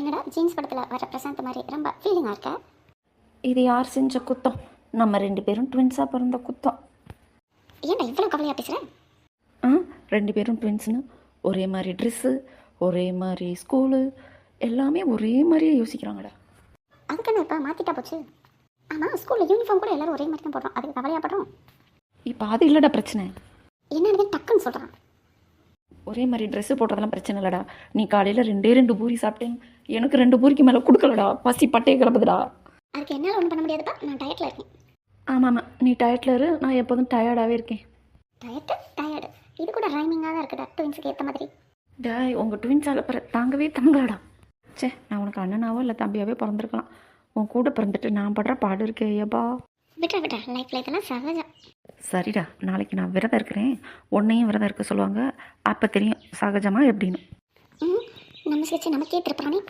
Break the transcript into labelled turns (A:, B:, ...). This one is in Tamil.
A: என்னடா ஜீன்ஸ் படத்தில் வர பிரசாந்த் மாதிரி ரொம்ப ஃபீலிங்காக இருக்க?
B: இது யார் செஞ்ச குத்தம்? நம்ம 2 பேரும் ட்வின்ஸாக பிறந்த குத்தம்.
A: ஏன்டா இவ்வளோ கவலையாக பேசுகிற?
B: 2 பேரும் ட்வின்ஸ்னு ஒரே மாதிரி ட்ரெஸ்ஸு, ஒரே மாதிரி ஸ்கூலு, எல்லாமே ஒரே மாதிரியே யோசிக்கிறாங்கடா.
A: அதுக்குன்னு இப்போ மாற்றிட்டா போச்சு. ஆமாம், ஸ்கூலில் யூனிஃபார்ம் கூட எல்லோரும் ஒரே மாதிரி தான் போடுறோம். அதுக்கு கவலையாக படுறோம்.
B: இப்போ அது இல்லைடா பிரச்சனை.
A: என்னன்னு டக்குன்னு சொல்கிறான்.
B: ஒரே மாதிரி ட்ரெஸ்ஸு போட்டதெல்லாம் பிரச்சனை இல்லைடா. நீ காலையில் 2 பூரி சாப்பிட்டேன், எனக்கு 2 பூரிக்கு மேலே கொடுக்கலடா. பசி பட்டையை கிளப்புதுடா.
A: அதுக்கு என்னால் ஒன்றும் பண்ண முடியாதுப்பா, நான் டயட்டில் இருக்கேன்.
B: ஆமாம், நீ டயட்டில் இரு, நான் எப்போதும் டயர்டாகவே இருக்கேன்.
A: டயர்டு இது கூட ரைமிங்காக தான் இருக்குடா, ட்வின்ஸுக்கு ஏற்ற மாதிரி.
B: டாய், உங்கள் ட்வின்ஸால் தாங்கவே தாங்கலாடா. சே, நான் உனக்கு அண்ணனாவோ இல்லை தம்பியாவே பிறந்திருக்கலாம். உன் கூட பிறந்துட்டு நான் படுற பாடு இருக்கே ஐயப்பா.
A: விட்டா லைஃப்பில் இதெல்லாம் சகஜம்.
B: சரிடா, நாளைக்கு நான் விரதம் இருக்கிறேன், உன்னையும் விரதம் இருக்க சொல்லுவாங்க. அப்போ தெரியும் சகஜமாக எப்படின்னு.
A: நம்ம சிகிச்சை நமக்கே திருப்புறானே.